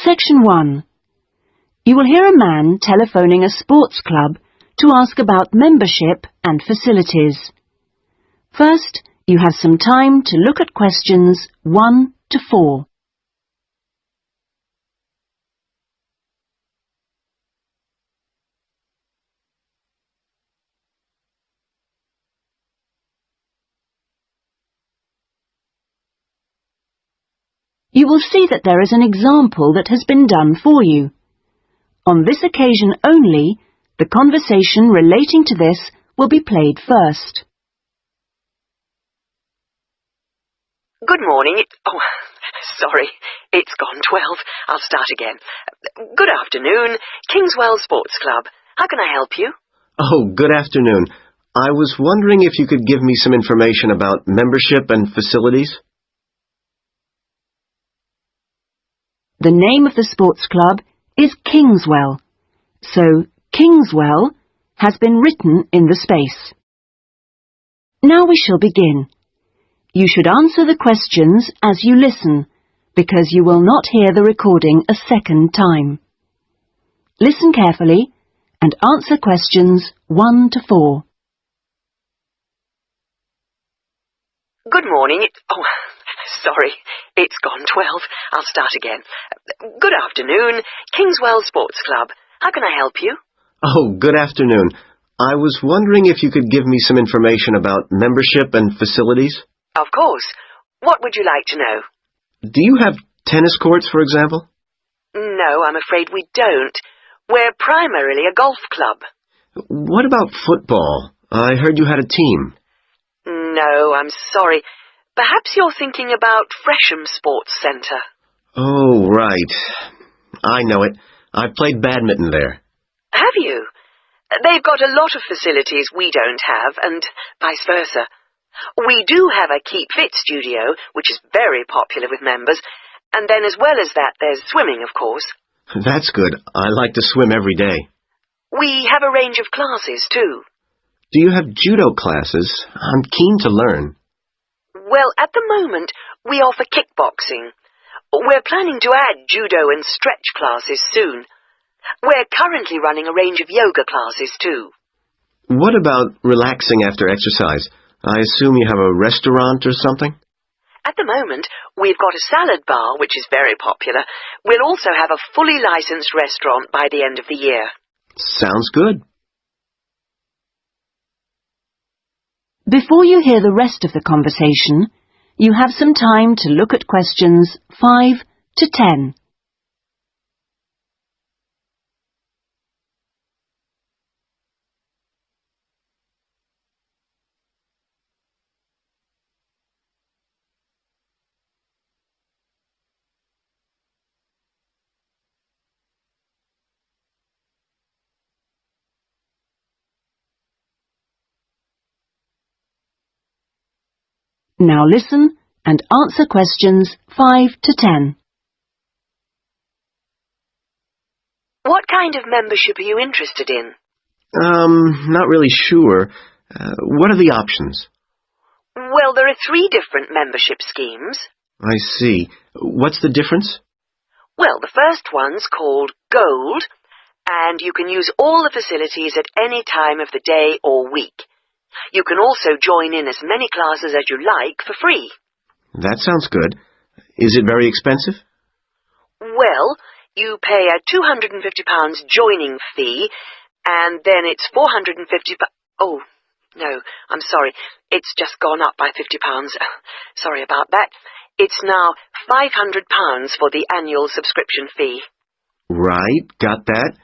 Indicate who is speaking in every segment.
Speaker 1: Section 1. You will hear a man telephoning a sports club to ask about membership and facilities. First, you have some time to look at questions 1 to 4. You will see that there is an example that has been done for you. On this occasion only, the conversation relating to this will be played first.
Speaker 2: Good morning. Sorry, it's gone 12. I'll start again. Good afternoon, Kingswell Sports Club. How can I help you?
Speaker 3: Oh, good afternoon. I was wondering if you could give me some information about membership and facilities.
Speaker 1: The name of the sports club is Kingswell, so Kingswell has been written in the space. Now we shall begin. You should answer the questions as you listen, because you will not hear the recording a second time. Listen carefully and answer questions 1 to 4.
Speaker 2: Good morning. Sorry, it's gone 12. I'll start again. Good afternoon, Kingswell Sports Club. How can I help you?
Speaker 3: Oh, good afternoon. I was wondering if you could give me some information about membership and facilities.
Speaker 2: Of course. What would you like to know?
Speaker 3: Do you have tennis courts, for example?
Speaker 2: No, I'm afraid we don't. We're primarily a golf club.
Speaker 3: What about football? I heard you had a team.
Speaker 2: No, I'm sorry. Perhaps you're thinking about Fresham Sports Centre.
Speaker 3: Oh, right. I know it. I played badminton there.
Speaker 2: Have you? They've got a lot of facilities we don't have, and vice versa. We do have a Keep Fit studio, which is very popular with members, and then as well as that, there's swimming, of course.
Speaker 3: That's good. I like to swim every day.
Speaker 2: We have a range of classes, too.
Speaker 3: Do you have judo classes? I'm keen to learn.
Speaker 2: Well, at the moment, we offer kickboxing. We're planning to add judo and stretch classes soon. We're currently running a range of yoga classes, too.
Speaker 3: What about relaxing after exercise? I assume you have a restaurant or something?
Speaker 2: At the moment, we've got a salad bar, which is very popular. We'll also have a fully licensed restaurant by the end of the year.
Speaker 3: Sounds good.
Speaker 1: Before you hear the rest of the conversation, you have some time to look at questions 5 to 10. Now listen and answer questions 5 to 10.
Speaker 2: What kind of membership are you interested in?
Speaker 3: Not really sure. What are the options?
Speaker 2: Well, there are 3 different membership schemes.
Speaker 3: I see. What's the difference?
Speaker 2: Well, the first one's called Gold, and you can use all the facilities at any time of the day or week. You can also join in as many classes as you like for free.
Speaker 3: That sounds good. Is it very expensive?
Speaker 2: Well, you pay a £250 joining fee, and then it's £450. Oh, no, I'm sorry. It's just gone up by £50. Sorry about that. It's now £500 for the annual subscription fee.
Speaker 3: Right, got that.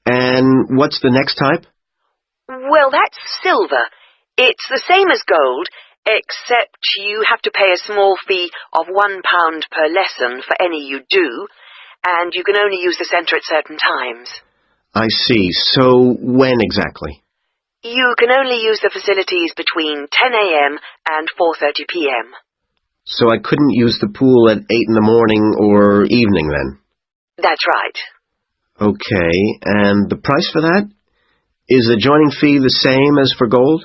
Speaker 3: And what's the next type?
Speaker 2: Well, that's silver. It's the same as gold, except you have to pay a small fee of £1 per lesson for any you do, and you can only use the centre at certain times.
Speaker 3: I see. So when exactly?
Speaker 2: You can only use the facilities between 10 a.m. and 4:30 p.m.
Speaker 3: So I couldn't use the pool at 8 in the morning or evening then?
Speaker 2: That's right.
Speaker 3: Okay, and the price for that? Is the joining fee the same as for gold?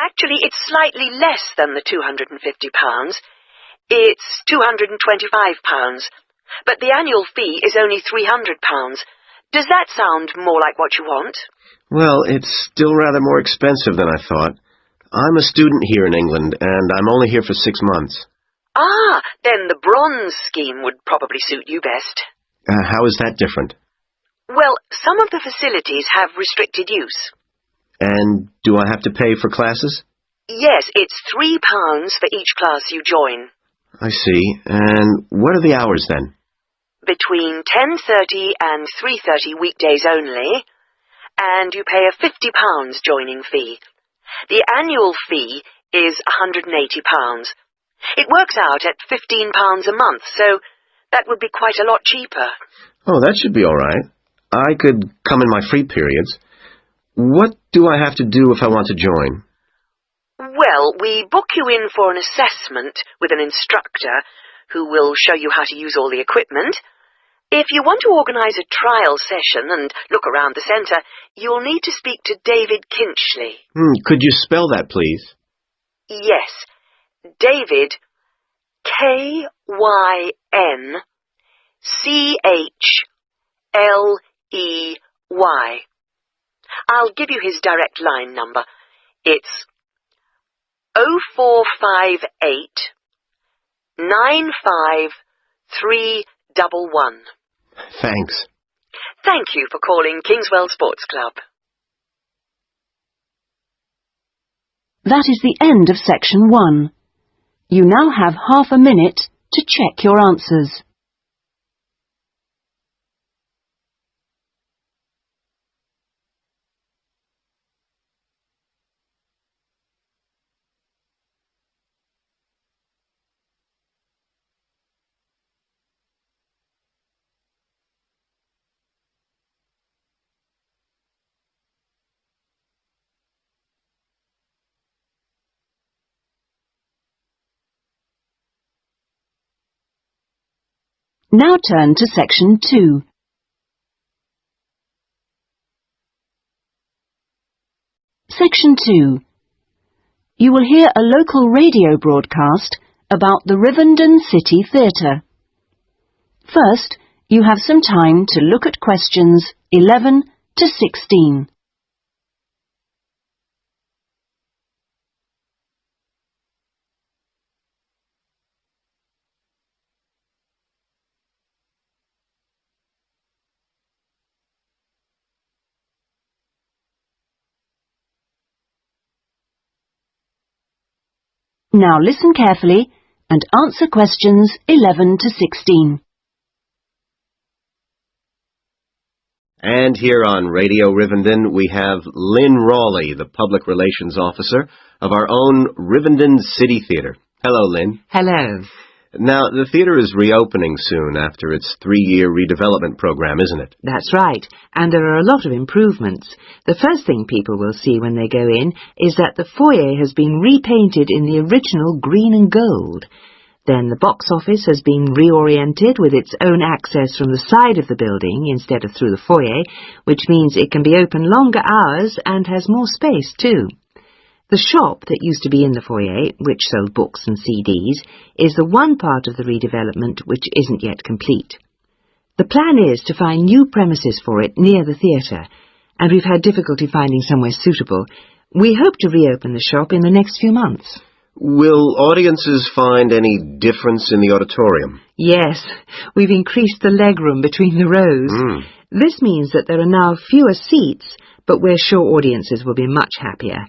Speaker 2: Actually, it's slightly less than the £250. It's £225. but the annual fee is only £300. Does that sound more like what you want?
Speaker 3: Well, it's still rather more expensive than I thought. I'm a student here in England, and I'm only here for 6 months.
Speaker 2: Ah, then the bronze scheme would probably suit you best.
Speaker 3: How is that different?
Speaker 2: Well, some of the facilities have restricted use.
Speaker 3: And do I have to pay for classes?
Speaker 2: Yes, it's £3 for each class you join.
Speaker 3: I see. And what are the hours then?
Speaker 2: Between 10:30 and 3:30 weekdays only, and you pay a £50 joining fee. The annual fee is £180. It works out at £15 a month, so that would be quite a lot cheaper.
Speaker 3: Oh, that should be all right. I could come in my free periods. What do I have to do if I want to join?
Speaker 2: Well, we book you in for an assessment with an instructor who will show you how to use all the equipment. If you want to organise a trial session and look around the centre, you'll need to speak to David Kinchley.
Speaker 3: Could you spell that, please?
Speaker 2: Yes, David, K-Y-N-C-H-L-E-Y. I'll give you his direct line number. It's 0458 95311.
Speaker 3: Thanks.
Speaker 2: Thank you for calling Kingswell Sports Club.
Speaker 1: That is the end of section 1. You now have half a minute to check your answers. Now turn to section 2. Section 2. You will hear a local radio broadcast about the Rivendell City Theatre. First, you have some time to look at questions 11 to 16. Now listen carefully and answer questions 11 to 16.
Speaker 3: And here on Radio Rivendell, we have Lynn Rawley, the Public Relations Officer of our own Rivendell City Theatre. Hello, Lynn.
Speaker 4: Hello.
Speaker 3: Now, the theatre is reopening soon after its 3-year redevelopment program, isn't it?
Speaker 4: That's right, and there are a lot of improvements. The first thing people will see when they go in is that the foyer has been repainted in the original green and gold. Then the box office has been reoriented with its own access from the side of the building instead of through the foyer, which means it can be open longer hours and has more space too. The shop that used to be in the foyer, which sold books and CDs, is the one part of the redevelopment which isn't yet complete. The plan is to find new premises for it near the theatre, and we've had difficulty finding somewhere suitable. We hope to reopen the shop in the next few months.
Speaker 3: Will audiences find any difference in the auditorium?
Speaker 4: Yes, we've increased the legroom between the rows. This means that there are now fewer seats, but we're sure audiences will be much happier.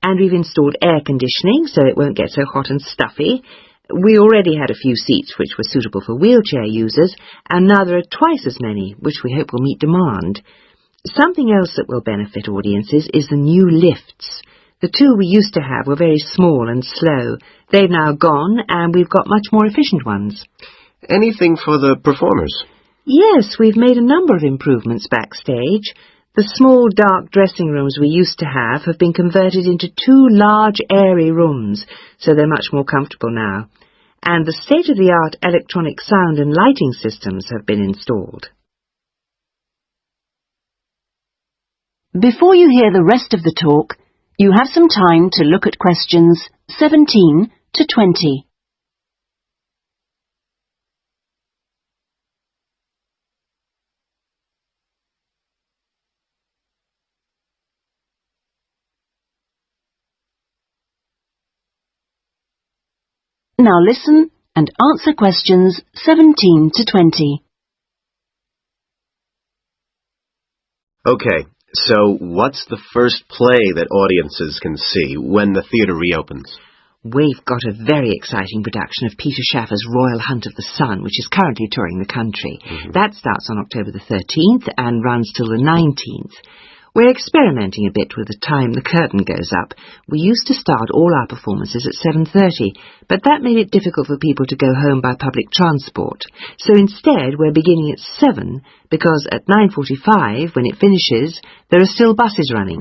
Speaker 4: And we've installed air conditioning so it won't get so hot and stuffy. We already had a few seats which were suitable for wheelchair users, and now there are twice as many, which we hope will meet demand. Something else that will benefit audiences is the new lifts. The two we used to have were very small and slow. They've now gone, and we've got much more efficient ones.
Speaker 3: Anything for the performers?
Speaker 4: Yes, we've made a number of improvements backstage. The small dark dressing rooms we used to have been converted into 2 large airy rooms, so they're much more comfortable now. And the state-of-the-art electronic sound and lighting systems have been installed.
Speaker 1: Before you hear the rest of the talk, you have some time to look at questions 17 to 20. Now listen and answer questions 17 to 20.
Speaker 3: Okay, so what's the first play that audiences can see when the theatre reopens?
Speaker 4: We've got a very exciting production of Peter Shaffer's Royal Hunt of the Sun, which is currently touring the country. That starts on October the 13th and runs till the 19th. We're experimenting a bit with the time the curtain goes up. We used to start all our performances at 7:30, but that made it difficult for people to go home by public transport. So instead, we're beginning at 7, because at 9:45, when it finishes, there are still buses running.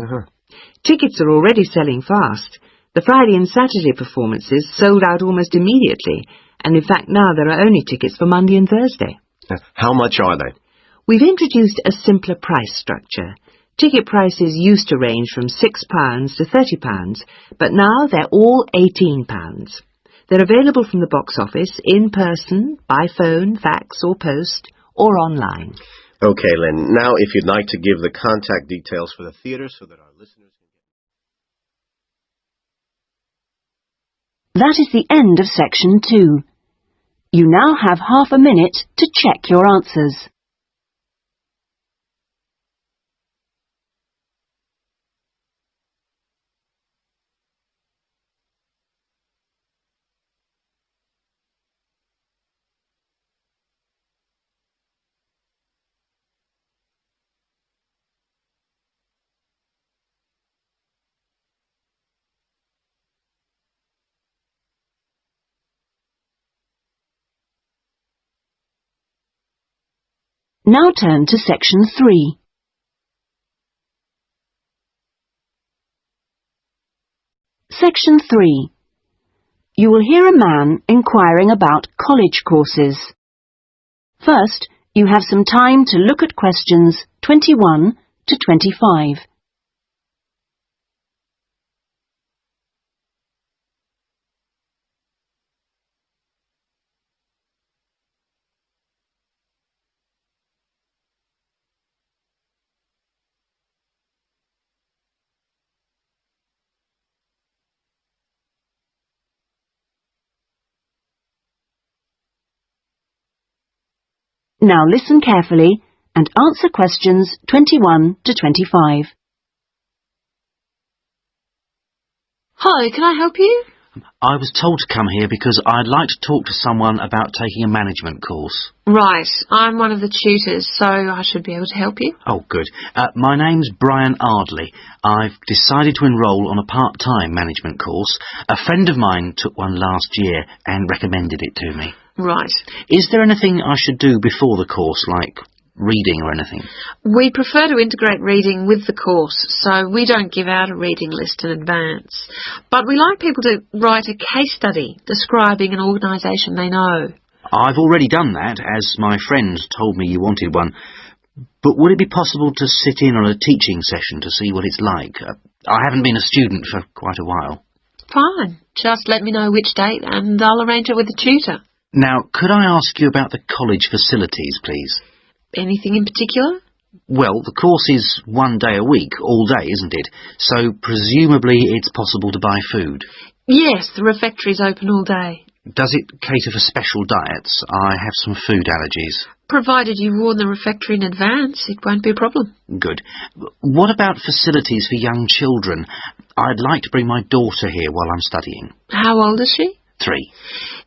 Speaker 4: Tickets are already selling fast. The Friday and Saturday performances sold out almost immediately, and in fact now there are only tickets for Monday and Thursday.
Speaker 3: How much are they?
Speaker 4: We've introduced a simpler price structure. Ticket prices used to range from £6 to £30, but now they're all £18. They're available from the box office, in person, by phone, fax or post, or online.
Speaker 3: Okay, Lynn, now if you'd like to give the contact details for the theatre so that our listeners can...
Speaker 1: That is the end of section 2. You now have half a minute to check your answers. Now turn to section 3. Section 3. You will hear a man inquiring about college courses. First, you have some time to look at questions 21 to 25. Now listen carefully and answer questions 21 to 25.
Speaker 5: Hi, can I help you?
Speaker 6: I was told to come here because I'd like to talk to someone about taking a management course.
Speaker 5: Right, I'm one of the tutors, so I should be able to help you.
Speaker 6: Oh, good. My name's Brian Ardley. I've decided to enrol on a part-time management course. A friend of mine took one last year and recommended it to me.
Speaker 5: Right.
Speaker 6: Is there anything I should do before the course, like reading or anything?
Speaker 5: We prefer to integrate reading with the course, so we don't give out a reading list in advance. But we like people to write a case study describing an organisation they know.
Speaker 6: I've already done that, as my friend told me you wanted one. But would it be possible to sit in on a teaching session to see what it's like? I haven't been a student for quite a while.
Speaker 5: Fine. Just let me know which date and I'll arrange it with the tutor.
Speaker 6: Now, could I ask you about the college facilities, please?
Speaker 5: Anything in particular?
Speaker 6: Well, the course is 1 day a week, all day, isn't it? So presumably it's possible to buy food.
Speaker 5: Yes, the refectory's open all day.
Speaker 6: Does it cater for special diets? I have some food allergies.
Speaker 5: Provided you warn the refectory in advance, it won't be a problem.
Speaker 6: Good. What about facilities for young children? I'd like to bring my daughter here while I'm studying.
Speaker 5: How old is she?
Speaker 6: 3.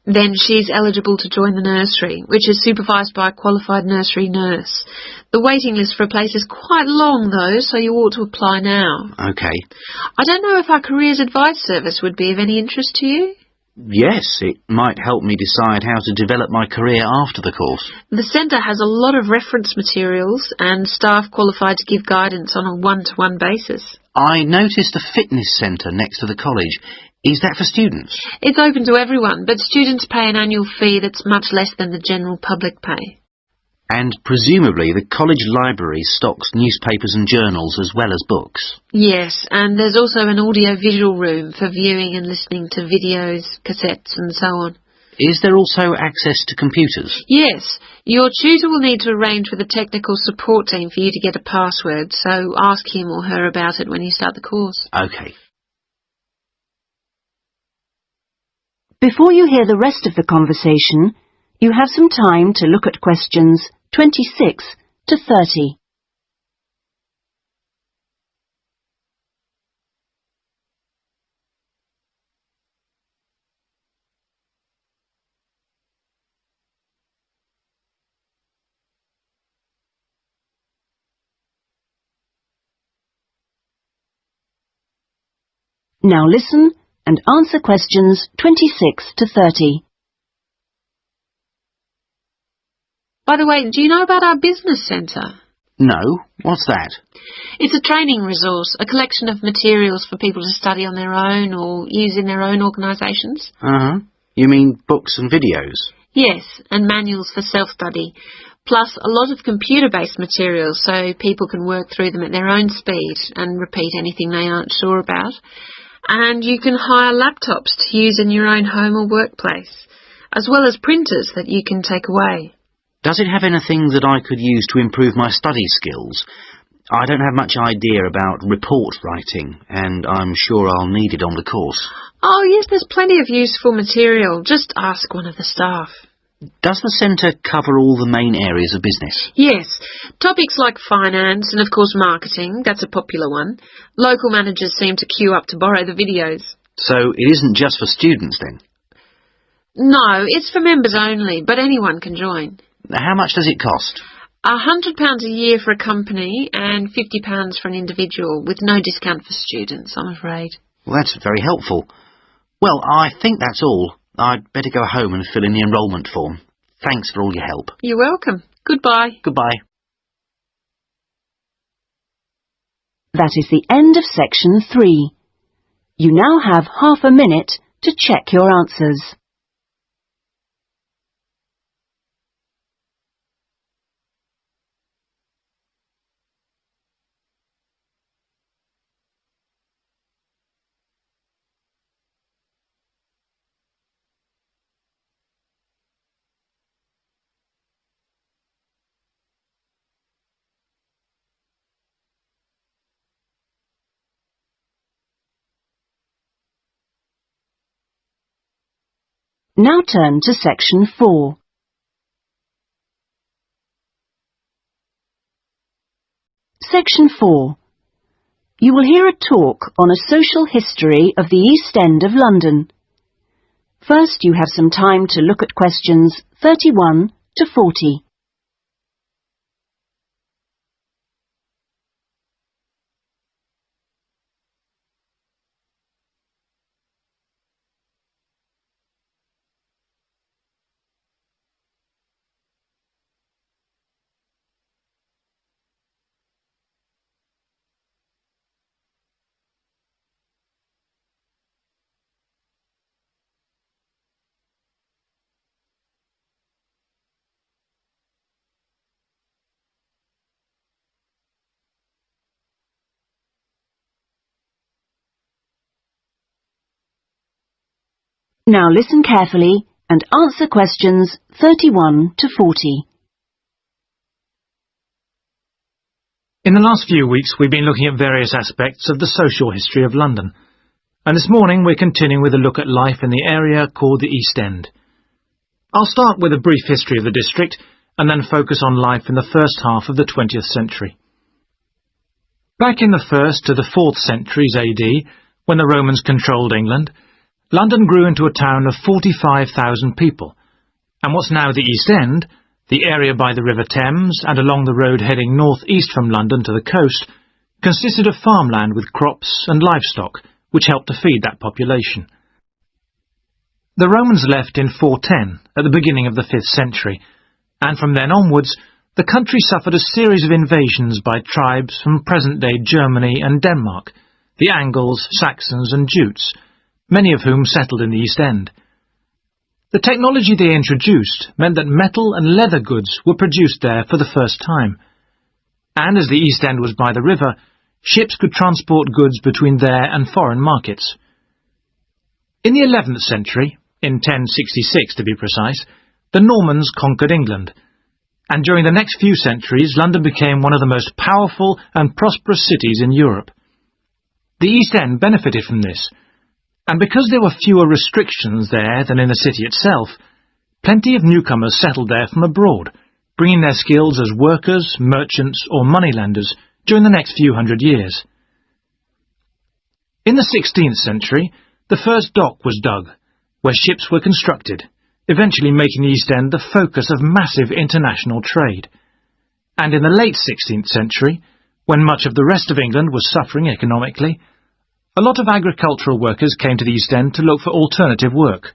Speaker 5: Then she's eligible to join the nursery, which is supervised by a qualified nursery nurse. The waiting list for a place is quite long, though, so you ought to apply now.
Speaker 6: OK.
Speaker 5: I don't know if our careers advice service would be of any interest to you.
Speaker 6: Yes, it might help me decide how to develop my career after the course.
Speaker 5: The centre has a lot of reference materials and staff qualified to give guidance on a one-to-one basis.
Speaker 6: I noticed a fitness centre next to the college. Is that for students?
Speaker 5: It's open to everyone, but students pay an annual fee that's much less than the general public pay.
Speaker 6: And presumably the college library stocks newspapers and journals as well as books.
Speaker 5: Yes, and there's also an audio-visual room for viewing and listening to videos, cassettes and so on.
Speaker 6: Is there also access to computers?
Speaker 5: Yes, your tutor will need to arrange with the technical support team for you to get a password, so ask him or her about it when you start the course.
Speaker 6: OK.
Speaker 1: Before you hear the rest of the conversation, you have some time to look at questions 26 to 30. Now listen and answer questions 26 to 30.
Speaker 5: By the way, do you know about our business centre?
Speaker 6: No, what's that?
Speaker 5: It's a training resource, a collection of materials for people to study on their own or use in their own organisations.
Speaker 6: Uh-huh. You mean books and videos?
Speaker 5: Yes, and manuals for self-study, plus a lot of computer-based materials so people can work through them at their own speed and repeat anything they aren't sure about. And you can hire laptops to use in your own home or workplace, as well as printers that you can take away.
Speaker 6: Does it have anything that I could use to improve my study skills? I don't have much idea about report writing, and I'm sure I'll need it on the course.
Speaker 5: Oh yes, there's plenty of useful material. Just ask one of the staff.
Speaker 6: Does the centre cover all the main areas of business?
Speaker 5: Yes, topics like finance and of course marketing, that's a popular one. Local managers seem to queue up to borrow the videos.
Speaker 6: So it isn't just for students then?
Speaker 5: No, it's for members only, but anyone can join.
Speaker 6: How much does it cost?
Speaker 5: £100 a year for a company and £50 for an individual, with no discount for students, I'm afraid.
Speaker 6: Well, that's very helpful. Well, I think that's all. I'd better go home and fill in the enrolment form. Thanks for all your help.
Speaker 5: You're welcome. Goodbye.
Speaker 6: Goodbye.
Speaker 1: That is the end of section 3. You now have half a minute to check your answers. Now turn to section 4. Section 4. You will hear a talk on a social history of the East End of London. First, you have some time to look at questions 31 to 40. Now listen carefully and answer questions 31 to 40.
Speaker 7: In the last few weeks, we've been looking at various aspects of the social history of London. And this morning, we're continuing with a look at life in the area called the East End. I'll start with a brief history of the district and then focus on life in the first half of the 20th century. Back in the 1st to the 4th centuries AD, when the Romans controlled England, London grew into a town of 45,000 people, and what's now the East End, the area by the River Thames and along the road heading north-east from London to the coast, consisted of farmland with crops and livestock, which helped to feed that population. The Romans left in 410, at the beginning of the 5th century, and from then onwards, the country suffered a series of invasions by tribes from present-day Germany and Denmark, the Angles, Saxons and Jutes, many of whom settled in the East End. The technology they introduced meant that metal and leather goods were produced there for the first time, and as the East End was by the river, ships could transport goods between there and foreign markets. In the 11th century, in 1066 to be precise, the Normans conquered England, and during the next few centuries London became one of the most powerful and prosperous cities in Europe. The East End benefited from this, And because there were fewer restrictions there than in the city itself, plenty of newcomers settled there from abroad, bringing their skills as workers, merchants or moneylenders during the next few hundred years. In the 16th century, the first dock was dug, where ships were constructed, eventually making the East End the focus of massive international trade. And in the late 16th century, when much of the rest of England was suffering economically, a lot of agricultural workers came to the East End to look for alternative work.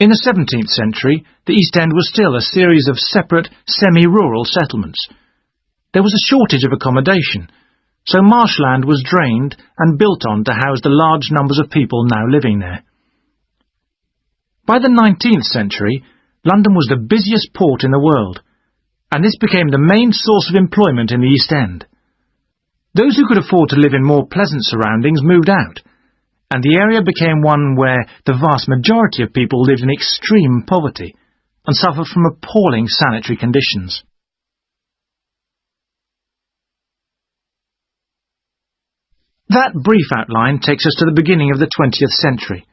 Speaker 7: In the 17th century, the East End was still a series of separate, semi-rural settlements. There was a shortage of accommodation, so marshland was drained and built on to house the large numbers of people now living there. By the 19th century, London was the busiest port in the world, and this became the main source of employment in the East End. Those who could afford to live in more pleasant surroundings moved out, and the area became one where the vast majority of people lived in extreme poverty and suffered from appalling sanitary conditions. That brief outline takes us to the beginning of the 20th century,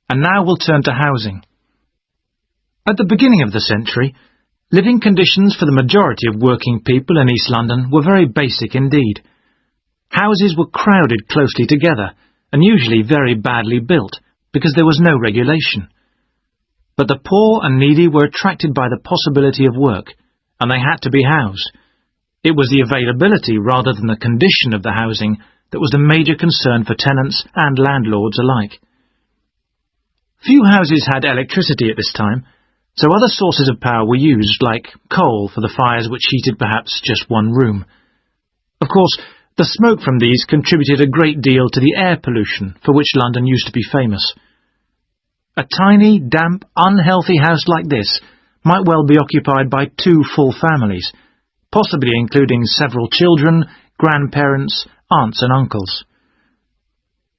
Speaker 7: and now we'll turn to housing. At the beginning of the century, living conditions for the majority of working people in East London were very basic indeed. Houses were crowded closely together, and usually very badly built, because there was no regulation. But the poor and needy were attracted by the possibility of work, and they had to be housed. It was the availability rather than the condition of the housing that was the major concern for tenants and landlords alike. Few houses had electricity at this time, so other sources of power were used, like coal for the fires which heated perhaps just one room. Of course, the smoke from these contributed a great deal to the air pollution for which London used to be famous. A tiny, damp, unhealthy house like this might well be occupied by 2 full families, possibly including several children, grandparents, aunts and uncles.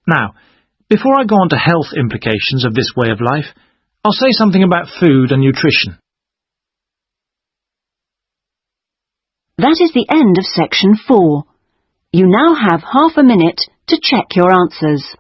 Speaker 7: Now, before I go on to health implications of this way of life, I'll say something about food and nutrition.
Speaker 1: That is the end of section 4. You now have half a minute to check your answers.